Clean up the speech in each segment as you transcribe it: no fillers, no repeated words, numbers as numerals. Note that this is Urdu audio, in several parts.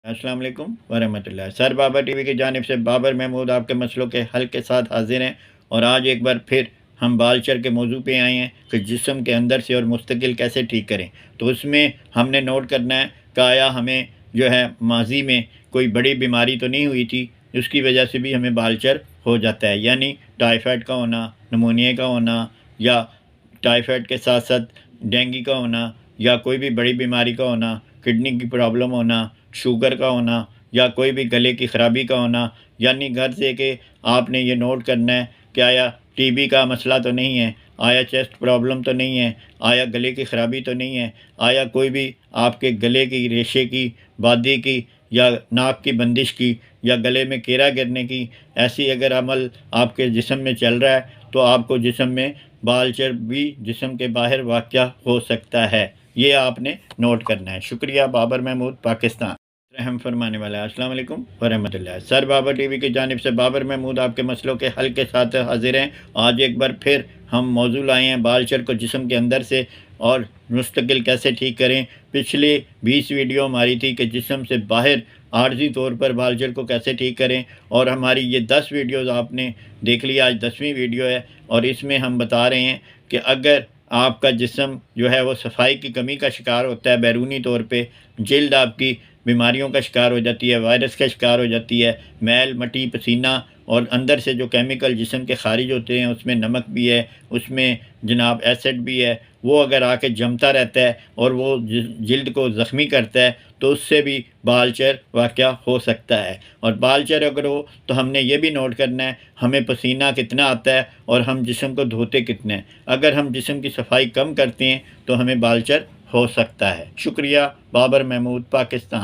السلام علیکم ورحمۃ اللہ۔ سر بابر ٹی وی کی جانب سے بابر محمود آپ کے مسئلوں کے حل کے ساتھ حاضر ہیں، اور آج ایک بار پھر ہم بالچر کے موضوع پہ آئے ہیں کہ جسم کے اندر سے اور مستقل کیسے ٹھیک کریں۔ تو اس میں ہم نے نوٹ کرنا ہے کہ آیا ہمیں جو ہے ماضی میں کوئی بڑی بیماری تو نہیں ہوئی تھی جس کی وجہ سے بھی ہمیں بالچر ہو جاتا ہے، یعنی ٹائیفائڈ کا ہونا، نمونیا کا ہونا، یا ٹائیفائڈ کے ساتھ ساتھ ڈینگی کا ہونا، یا کوئی بھی بڑی بیماری کا ہونا، کڈنی کی پرابلم ہونا، شوگر کا ہونا، یا کوئی بھی گلے کی خرابی کا ہونا۔ یعنی گھر سے کہ آپ نے یہ نوٹ کرنا ہے کہ آیا ٹی بی کا مسئلہ تو نہیں ہے، آیا چیسٹ پرابلم تو نہیں ہے، آیا گلے کی خرابی تو نہیں ہے، آیا کوئی بھی آپ کے گلے کی ریشے کی، بادی کی، یا ناک کی بندش کی، یا گلے میں کیرا گرنے کی ایسی اگر عمل آپ کے جسم میں چل رہا ہے تو آپ کو جسم میں بالچر بھی جسم کے باہر واقع ہو سکتا ہے۔ یہ آپ نے نوٹ کرنا ہے۔ شکریہ۔ بابر محمود، پاکستان۔ رحم فرمانے والا۔ السلام علیکم ورحمۃ اللہ۔ سر بابر ٹی وی کی جانب سے بابر محمود آپ کے مسئلوں کے حل کے ساتھ حاضر ہیں۔ آج ایک بار پھر ہم موضوع لائے ہیں بالچر کو جسم کے اندر سے اور مستقل کیسے ٹھیک کریں۔ پچھلی 20 ویڈیو ہماری تھی کہ جسم سے باہر عارضی طور پر بالچر کو کیسے ٹھیک کریں، اور ہماری یہ 10 ویڈیوز آپ نے دیکھ لیا، آج 10ویں ویڈیو ہے، اور اس میں ہم بتا رہے ہیں کہ اگر آپ کا جسم جو ہے وہ صفائی کی کمی کا شکار ہوتا ہے، بیرونی طور پہ جلد آپ کی بیماریوں کا شکار ہو جاتی ہے، وائرس کا شکار ہو جاتی ہے، میل مٹی پسینہ، اور اندر سے جو کیمیکل جسم کے خارج ہوتے ہیں اس میں نمک بھی ہے، اس میں جناب ایسڈ بھی ہے، وہ اگر آ کے جمتا رہتا ہے اور وہ جلد کو زخمی کرتا ہے تو اس سے بھی بالچر واقع ہو سکتا ہے۔ اور بالچر اگر ہو تو ہم نے یہ بھی نوٹ کرنا ہے ہمیں پسینہ کتنا آتا ہے اور ہم جسم کو دھوتے کتنے ہیں۔ اگر ہم جسم کی صفائی کم کرتے ہیں تو ہمیں بالچر ہو سکتا ہے۔ شکریہ۔ بابر محمود، پاکستان۔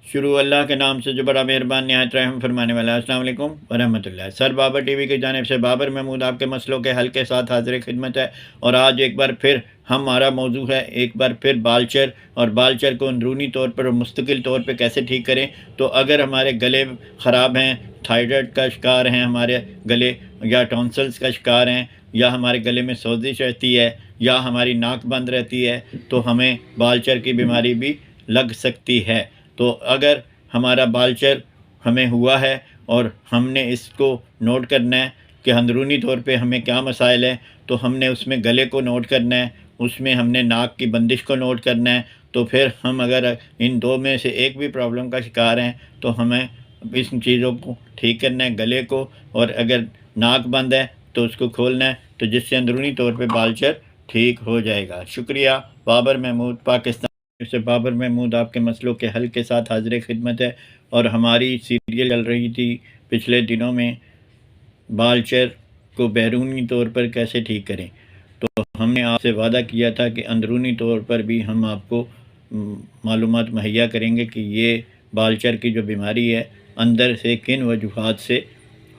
شروع اللہ کے نام سے جو بڑا مہربان نہایت رحم فرمانے والا۔ السلام علیکم ورحمۃ اللہ۔ سر بابر ٹی وی کی جانب سے بابر محمود آپ کے مسئلوں کے حل کے ساتھ حاضر خدمت ہے، اور آج ایک بار پھر ہمارا موضوع ہے ایک بار پھر بالچر، اور بالچر کو اندرونی طور پر اور مستقل طور پہ کیسے ٹھیک کریں۔ تو اگر ہمارے گلے خراب ہیں، تھائرائڈ کا شکار ہیں ہمارے گلے، یا ٹونسلز کا شکار ہیں، یا ہمارے گلے میں سوزش رہتی ہے، یا ہماری ناک بند رہتی ہے، تو ہمیں بالچر کی بیماری بھی لگ سکتی ہے۔ تو اگر ہمارا بالچر ہمیں ہوا ہے اور ہم نے اس کو نوٹ کرنا ہے کہ اندرونی طور پہ ہمیں کیا مسائل ہیں، تو ہم نے اس میں گلے کو نوٹ کرنا ہے، اس میں ہم نے ناک کی بندش کو نوٹ کرنا ہے۔ تو پھر ہم اگر ان دو میں سے ایک بھی پرابلم کا شکار ہیں تو ہمیں ان چیزوں کو ٹھیک کرنا ہے، گلے کو، اور اگر ناک بند ہے تو اس کو کھولنا ہے، تو جس سے اندرونی طور پہ بالچر ٹھیک ہو جائے گا۔ شکریہ۔ بابر محمود، پاکستان سے بابر محمود آپ کے مسئلوں کے حل کے ساتھ حاضر خدمت ہے، اور ہماری سیریل چل رہی تھی پچھلے دنوں میں بالچر کو بیرونی طور پر کیسے ٹھیک کریں۔ تو ہم نے آپ سے وعدہ کیا تھا کہ اندرونی طور پر بھی ہم آپ کو معلومات مہیا کریں گے کہ یہ بالچر کی جو بیماری ہے اندر سے کن وجوہات سے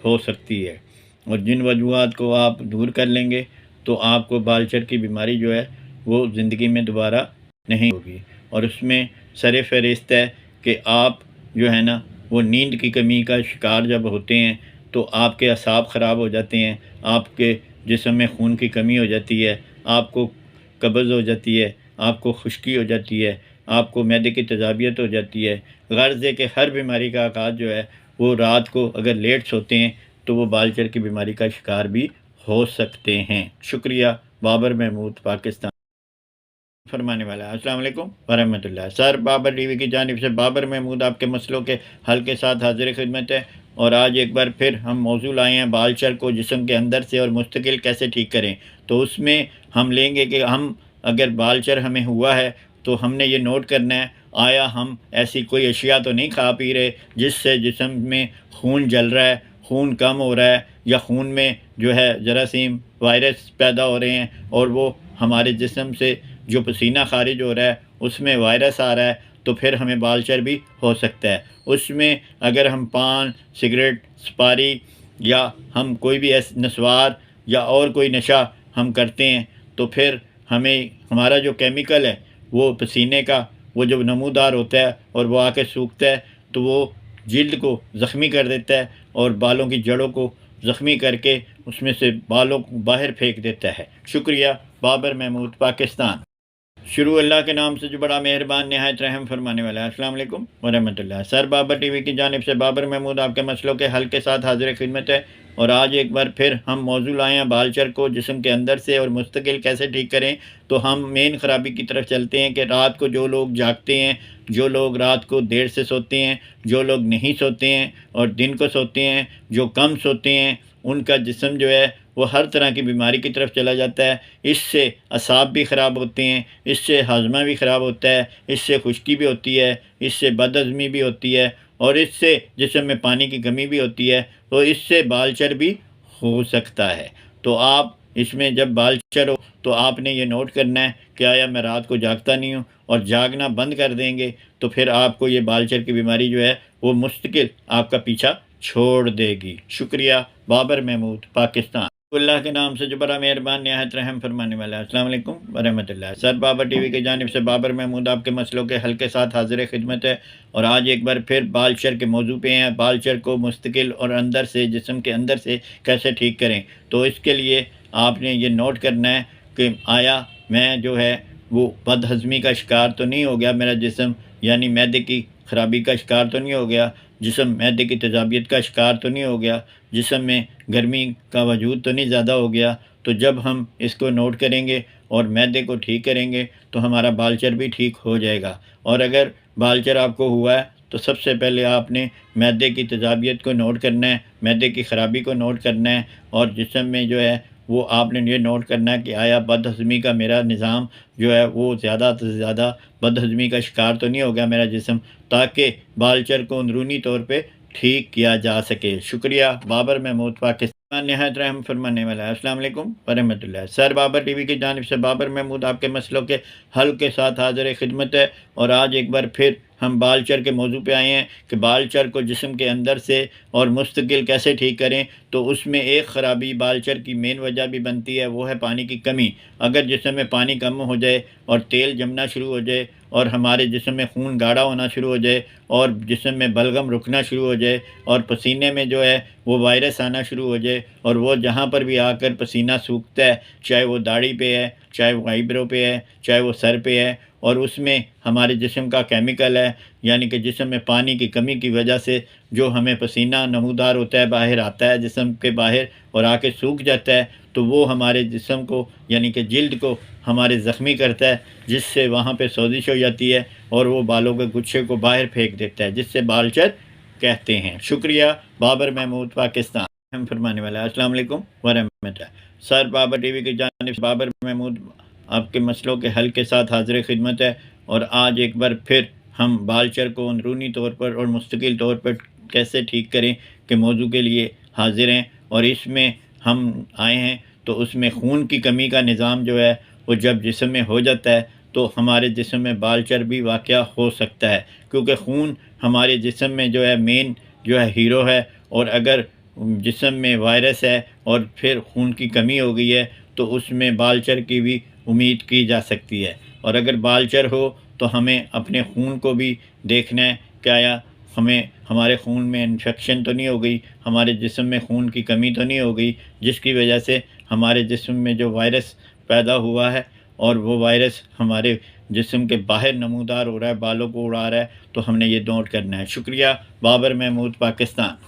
ہو سکتی ہے، اور جن وجوہات کو آپ دور کر لیں گے تو آپ کو بالچر کی بیماری جو ہے وہ زندگی میں دوبارہ نہیں ہوگی۔ اور اس میں سر فہرست ہے کہ آپ جو ہے نا وہ نیند کی کمی کا شکار جب ہوتے ہیں تو آپ کے اعصاب خراب ہو جاتے ہیں، آپ کے جسم میں خون کی کمی ہو جاتی ہے، آپ کو قبض ہو جاتی ہے، آپ کو خشکی ہو جاتی ہے، آپ کو معدے کی تیزابیت ہو جاتی ہے۔ غرض ہے کہ ہر بیماری کا آغاز جو ہے وہ رات کو اگر لیٹ سوتے ہیں تو وہ بالچر کی بیماری کا شکار بھی ہو سکتے ہیں۔ شکریہ۔ بابر محمود، پاکستان فرمانے والا۔ السلام علیکم ورحمۃ اللہ۔ سر بابر ٹی وی کی جانب سے بابر محمود آپ کے مسئلوں کے حل کے ساتھ حاضر خدمت ہے، اور آج ایک بار پھر ہم موضوع لائے ہیں بالچر کو جسم کے اندر سے اور مستقل کیسے ٹھیک کریں۔ تو اس میں ہم لیں گے کہ ہم اگر بالچر ہمیں ہوا ہے تو ہم نے یہ نوٹ کرنا ہے آیا ہم ایسی کوئی اشیاء تو نہیں کھا پی رہے جس سے جسم میں خون جل رہا ہے، خون کم ہو رہا ہے، یا خون میں جو ہے جراثیم وائرس پیدا ہو رہے ہیں، اور وہ ہمارے جسم سے جو پسینہ خارج ہو رہا ہے اس میں وائرس آ رہا ہے، تو پھر ہمیں بالچر بھی ہو سکتا ہے۔ اس میں اگر ہم پان، سگریٹ، سپاری، یا ہم کوئی بھی نسوار یا اور کوئی نشہ ہم کرتے ہیں تو پھر ہمیں ہمارا جو کیمیکل ہے وہ پسینے کا وہ جو نمودار ہوتا ہے اور وہ آ کے سوکھتا ہے تو وہ جلد کو زخمی کر دیتا ہے اور بالوں کی جڑوں کو زخمی کر کے اس میں سے بالوں کو باہر پھینک دیتا ہے۔ شکریہ۔ بابر محمود، پاکستان شروع اللہ کے نام سے جو بڑا مہربان نہایت رحم فرمانے والا ہے۔ السلام علیکم ورحمۃ اللہ۔ سر بابر ٹی وی کی جانب سے بابر محمود آپ کے مسئلوں کے حل کے ساتھ حاضر خدمت ہے، اور آج ایک بار پھر ہم موضوع لائے ہیں بالچر کو جسم کے اندر سے اور مستقل کیسے ٹھیک کریں۔ تو ہم مین خرابی کی طرف چلتے ہیں کہ رات کو جو لوگ جاگتے ہیں، جو لوگ رات کو دیر سے سوتے ہیں، جو لوگ نہیں سوتے ہیں اور دن کو سوتے ہیں، جو کم سوتے ہیں، ان کا جسم جو ہے وہ ہر طرح کی بیماری کی طرف چلا جاتا ہے۔ اس سے اعصاب بھی خراب ہوتے ہیں، اس سے ہاضمہ بھی خراب ہوتا ہے، اس سے خشکی بھی ہوتی ہے، اس سے بد ہضمی بھی ہوتی ہے، اور اس سے جسم میں پانی کی کمی بھی ہوتی ہے، تو اس سے بالچر بھی ہو سکتا ہے۔ تو آپ اس میں جب بالچر ہو تو آپ نے یہ نوٹ کرنا ہے کہ آیا میں رات کو جاگتا نہیں ہوں، اور جاگنا بند کر دیں گے تو پھر آپ کو یہ بالچر کی بیماری جو ہے وہ مستقل آپ کا پیچھا چھوڑ دے گی۔ شکریہ۔ بابر محمود، پاکستان۔ اللہ کے نام سے جو بڑا مہربان نہایت رحم فرمانے والا ہے۔ السلام علیکم ورحمۃ اللہ۔ سر بابر ٹی وی کی جانب سے بابر محمود آپ کے مسئلوں کے حل کے ساتھ حاضر خدمت ہے، اور آج ایک بار پھر بالچر کے موضوع پہ ہیں۔ بالچر کو مستقل اور اندر سے، جسم کے اندر سے کیسے ٹھیک کریں۔ تو اس کے لیے آپ نے یہ نوٹ کرنا ہے کہ آیا میں جو ہے وہ بد ہضمی کا شکار تو نہیں ہو گیا، میرا جسم یعنی معدے کی خرابی کا شکار تو نہیں ہو گیا، جسم معدے کی تیزابیت کا شکار تو نہیں ہو گیا، جسم میں گرمی کا وجود تو نہیں زیادہ ہو گیا۔ تو جب ہم اس کو نوٹ کریں گے اور معدے کو ٹھیک کریں گے تو ہمارا بالچر بھی ٹھیک ہو جائے گا۔ اور اگر بالچر آپ کو ہوا ہے تو سب سے پہلے آپ نے معدے کی تیزابیت کو نوٹ کرنا ہے، معدے کی خرابی کو نوٹ کرنا ہے، اور جسم میں جو ہے وہ آپ نے یہ نوٹ کرنا ہے کہ آیا بد ہضمی کا میرا نظام جو ہے وہ زیادہ سے زیادہ بد ہضمی کا شکار تو نہیں ہو گیا میرا جسم، تاکہ بالچر کو اندرونی طور پہ ٹھیک کیا جا سکے۔ شکریہ۔ بابر محمود، پاکستان، نہایت رحم فرمانے والا ہے۔ السلام علیکم ورحمۃ اللہ۔ سر بابر ٹی وی کی جانب سے بابر محمود آپ کے مسئلوں کے حل کے ساتھ حاضر خدمت ہے، اور آج ایک بار پھر ہم بالچر کے موضوع پہ آئے ہیں کہ بالچر کو جسم کے اندر سے اور مستقل کیسے ٹھیک کریں۔ تو اس میں ایک خرابی بالچر کی مین وجہ بھی بنتی ہے، وہ ہے پانی کی کمی۔ اگر جسم میں پانی کم ہو جائے اور تیل جمنا شروع ہو جائے اور ہمارے جسم میں خون گاڑھا ہونا شروع ہو جائے اور جسم میں بلغم رکنا شروع ہو جائے اور پسینے میں جو ہے وہ وائرس آنا شروع ہو جائے، اور وہ جہاں پر بھی آ کر پسینہ سوکھتا ہے، چاہے وہ داڑھی پہ ہے، چاہے وہ آئیبرو پہ ہے، چاہے وہ سر پہ ہے، اور اس میں ہمارے جسم کا کیمیکل ہے، یعنی کہ جسم میں پانی کی کمی کی وجہ سے جو ہمیں پسینہ نمودار ہوتا ہے، باہر آتا ہے جسم کے باہر اور آ کے سوکھ جاتا ہے، تو وہ ہمارے جسم کو یعنی کہ جلد کو ہمارے زخمی کرتا ہے، جس سے وہاں پہ سوزش ہو جاتی ہے اور وہ بالوں کے گچھے کو باہر پھینک دیتا ہے، جس سے بالچر کہتے ہیں۔ شکریہ۔ بابر محمود، پاکستان، ہم فرمانے والا ہے۔ السلام علیکم ورحمۃ اللہ۔ سر بابر ٹی وی کی جانب سے بابر محمود آپ کے مسئلوں کے حل کے ساتھ حاضر خدمت ہے، اور آج ایک بار پھر ہم بالچر کو اندرونی طور پر اور مستقل طور پر کیسے ٹھیک کریں کہ موضوع کے لیے حاضر ہیں، اور اس میں ہم آئے ہیں تو اس میں خون کی کمی کا نظام جو ہے وہ جب جسم میں ہو جاتا ہے تو ہمارے جسم میں بالچر بھی واقع ہو سکتا ہے، کیونکہ خون ہمارے جسم میں جو ہے مین جو ہے ہیرو ہے، اور اگر جسم میں وائرس ہے اور پھر خون کی کمی ہو گئی ہے تو اس میں بالچر کی بھی امید کی جا سکتی ہے۔ اور اگر بالچر ہو تو ہمیں اپنے خون کو بھی دیکھنا ہے کہ آیا ہمارے خون میں انفیکشن تو نہیں ہو گئی، ہمارے جسم میں خون کی کمی تو نہیں ہو گئی، جس کی وجہ سے ہمارے جسم میں جو وائرس پیدا ہوا ہے اور وہ وائرس ہمارے جسم کے باہر نمودار ہو رہا ہے، بالوں کو اڑا رہا ہے، تو ہم نے یہ نوٹ کرنا ہے۔ شکریہ۔ بابر محمود، پاکستان۔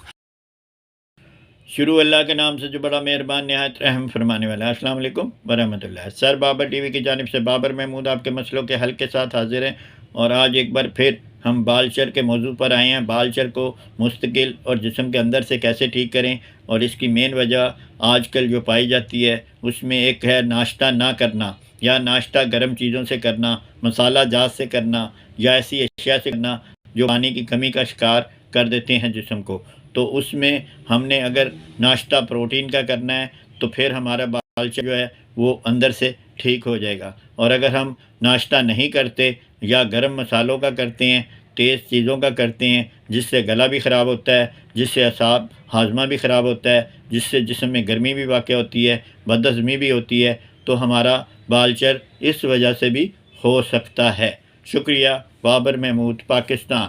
شروع اللہ کے نام سے جو بڑا مہربان نہایت رحم فرمانے والا ہے۔ السلام علیکم ورحمۃ اللہ۔ سر بابر ٹی وی کی جانب سے بابر محمود آپ کے مسئلوں کے حل کے ساتھ حاضر ہیں، اور آج ایک بار پھر ہم بالچر کے موضوع پر آئے ہیں۔ بالچر کو مستقل اور جسم کے اندر سے کیسے ٹھیک کریں، اور اس کی مین وجہ آج کل جو پائی جاتی ہے اس میں ایک ہے ناشتہ نہ کرنا، یا ناشتہ گرم چیزوں سے کرنا، مسالہ جات سے کرنا، یا ایسی اشیاء سے کرنا جو پانی کی کمی کا شکار کر دیتے ہیں جسم کو۔ تو اس میں ہم نے اگر ناشتہ پروٹین کا کرنا ہے تو پھر ہمارا بالچر جو ہے وہ اندر سے ٹھیک ہو جائے گا، اور اگر ہم ناشتہ نہیں کرتے یا گرم مسالوں کا کرتے ہیں، تیز چیزوں کا کرتے ہیں، جس سے گلا بھی خراب ہوتا ہے، جس سے اعصاب ہاضمہ بھی خراب ہوتا ہے، جس سے جسم میں گرمی بھی واقع ہوتی ہے، بد ہضمی بھی ہوتی ہے، تو ہمارا بالچر اس وجہ سے بھی ہو سکتا ہے۔ شکریہ۔ بابر محمود، پاکستان۔